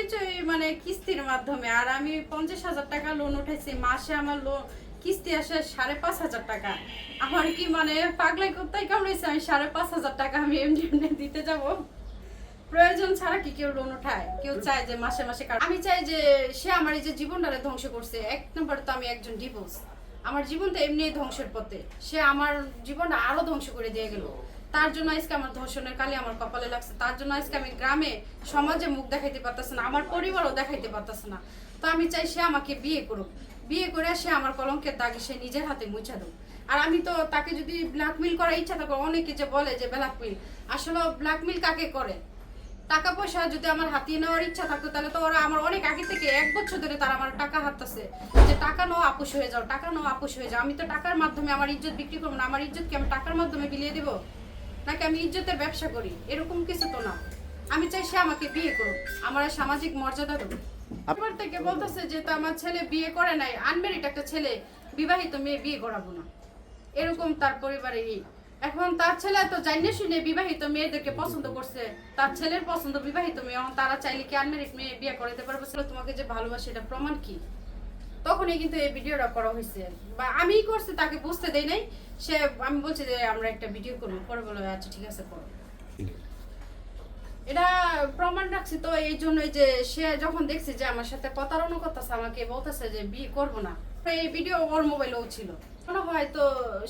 পরিচয় মানে কিস্তির মাধ্যমে। আর আমি 50,000 টাকা লোন উঠাইছি, মাসে আমার কিস্তি আসে 5,500 টাকা। আমার কি মানে পাগলাই কোথায় কামড়াইছে, আমি 5,500 টাকা আমি এমনি এমনি দিতে যাব? প্রয়োজন ছাড়া কি কেউ লোন উঠায়? কেউ চায় যে মাসে মাসে আমি চাই যে সে আমার এই যে জীবনটারে ধ্বংস করছে। এক নম্বর তো আমি একজন ডিভোর্স, আমার জীবনটা এমনি ধ্বংসের পথে, সে আমার জীবনটা আরো ধ্বংস করে দিয়ে গেল। তার জন্য আজকে আমার ধর্ষণের কালি আমার কপালে লাগছে, তার জন্য আজকে আমি গ্রামে সমাজে মুখ দেখাইতে পারতেছে না, আমার পরিবারও দেখাইতে পারতেছে না। তো আমি চাই সে আমাকে বিয়ে করুক, বিয়ে করে সে আমার কলঙ্কের দাগে সে নিজের হাতে মুছা দেব। আর আমি তো তাকে যদি ব্ল্যাকমেইল করার ইচ্ছা থাকে, অনেকে যে বলে যে ব্ল্যাকমেইল, আসলে ব্ল্যাকমেইল কাকে করে? টাকা পয়সা যদি আমার হাতিয়ে নেওয়ার ইচ্ছা থাকতো তাহলে তো ওরা আমার অনেক আগে থেকে 1 বছর ধরে তারা আমার টাকা হাততাছে যে টাকা নাও আপোষ হয়ে যাও, টাকা নাও আপোষ হয়ে যাও। আমি তো টাকার মাধ্যমে আমার ইজ্জত বিক্রি করবো না। আমার ইজ্জত কি আমি টাকার মাধ্যমে বিলিয়ে দেবো, নাকি আমি ইজ্জতের ব্যবসা করি? এরকম কিছু তো না। আমি চাই সে আমাকে বিয়ে করুক, আমার সামাজিক মর্যাদা দেবো। এবার থেকে বলতেছে যে তো আমার ছেলে বিয়ে করে নাই, আনমেরিড একটা ছেলে, বিবাহিত মেয়ে বিয়ে করাবো না, এরকম তার পরিবারে। এখন তার ছেলে তো জানিয়ে শুনে বিবাহিত মেয়েদেরকে পছন্দ করছে, তার ছেলের পছন্দ বিবাহিত মেয়ে, তারা চাইলে কি আনমেরিড মেয়ে বিয়ে করে দিতে পারবে? তোমাকে যে ভালোবাসে এটা প্রমাণ কি? তখনই কিন্তু এই ভিডিওটা করা হয়েছে, বা আমিই করছি, তাকে বুঝতে দেই নাই। সে আমি বলছি যে আমরা একটা ভিডিও করবো, পরে বলে আচ্ছা ঠিক আছে করো। এটা প্রমাণ রাখছি তো এই জন্যই যে সে যখন দেখছি যে আমার সাথে প্রতারণা করতেছে, আমাকে বলতেছে যে বিয়ে করবো না। এই ভিডিও ওর মোবাইলেও ছিল, হয়তো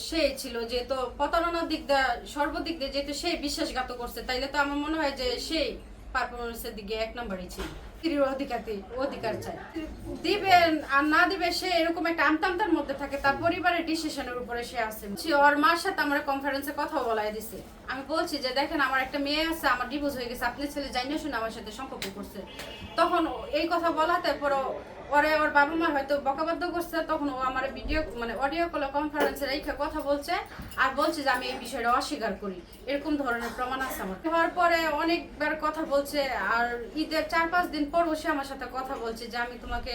সে ছিল যেহেতু প্রতারণার দিক দিয়ে সর্বদিক দিয়ে যেহেতু সে বিশ্বাসঘাত করছে, তাইলে তো আমার মনে হয় যে সেই পারফরমেন্সের দিকে 1 নম্বরই ছিল। স্ত্রীর অধিকার চাই, দিবেন আর না দিবে সে এরকম একটা আমতামতার মধ্যে থাকে। তার পরিবারের ডিসিশনের উপরে সে আছে। ওর মার সাথে আমার কনফারেন্সে কথা বলাই দিছে। আমি বলছি যে দেখেন আমার একটা মেয়ে আছে, আমার ডিভোর্স হয়ে গেছে, আপনি ছেলে জানিয়ে শুনে আমার সাথে সম্পর্ক করছে। তখন এই কথা বলাতে পরে ওরে ওর বাবা মা হয়তো বকাবাধ্য করছে, তখন ও আমার ভিডিও মানে অডিও কলে কনফারেন্সে রেখে কথা বলছে আর বলছে যে আমি এই বিষয়টা অস্বীকার করি। এরকম ধরনের প্রমাণ আছে আমার। হওয়ার পরে অনেকবার কথা বলছে, আর ঈদের 4-5 দিন পর সে আমার সাথে কথা বলছে যে আমি তোমাকে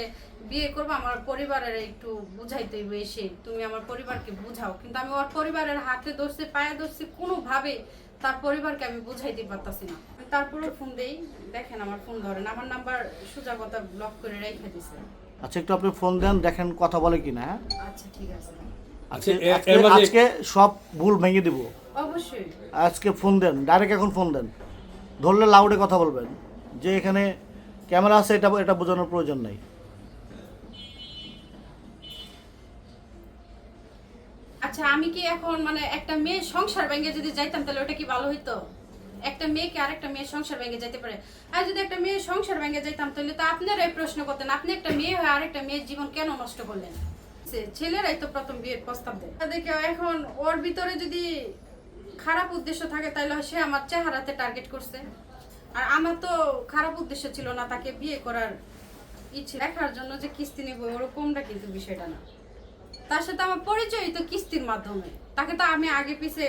বিয়ে করবো, আমার পরিবারের একটু বুঝাইতে হইবে, এসে তুমি আমার পরিবারকে বুঝাও। কিন্তু আমি ওর পরিবারের হাতে ধরছি, পায়ে ধরছি, কোনোভাবে তার পরিবারকে আমি বুঝাইতে পারতাছি না। তারপরে ফোন দেই, দেখেন আমার ফোন ধরেন, আমার নাম্বার সোজা কথা ব্লক করে রেখে দিছে। আচ্ছা একটু আপনি ফোন দেন, দেখেন কথা বলে কিনা। হ্যাঁ আচ্ছা ঠিক আছে, আজকে সব ভুল ভেঙে দিব অবশ্যই। আজকে ফোন দেন, ডাইরেক্ট এখন ফোন দেন, ধরলে লাউডে কথা বলবেন, যে এখানে ক্যামেরা আছে এটা বোঝানোর প্রয়োজন নেই। আচ্ছা আমি কি এখন মানে একটা মেয়ে সংসার ভেঙে যদি যাইতাম তাহলে ওটা কি ভালো হইতো? একটা মেয়েকে আরেকটা মেয়ে সংসার ভেঙে যেতে পারে। আর যদি একটা মেয়ে সংসার ভেঙে যাইতাম তাহলে তো আপনারা এই প্রশ্ন করতেন, আপনি একটা মেয়ে হয়ে আরেকটা মেয়ের জীবন কেন নষ্ট করলেন? ছেলেরাই তো প্রথম বিয়ের প্রস্তাব দেয়। দেখে এখন ওর ভিতরে যদি খারাপ উদ্দেশ্য থাকে তাহলে সে আমার চেহারাতে টার্গেট করছে। আর আমার তো খারাপ উদ্দেশ্য ছিল না, তাকে বিয়ে করার ইচ্ছে দেখার জন্য যে কিস্তি নেব ওরকমটা কিন্তু বিষয়টা না। তার সাথে আমার পরিচয় তো কিস্তির মাধ্যমে, তাকে তো আমি আগে পিছে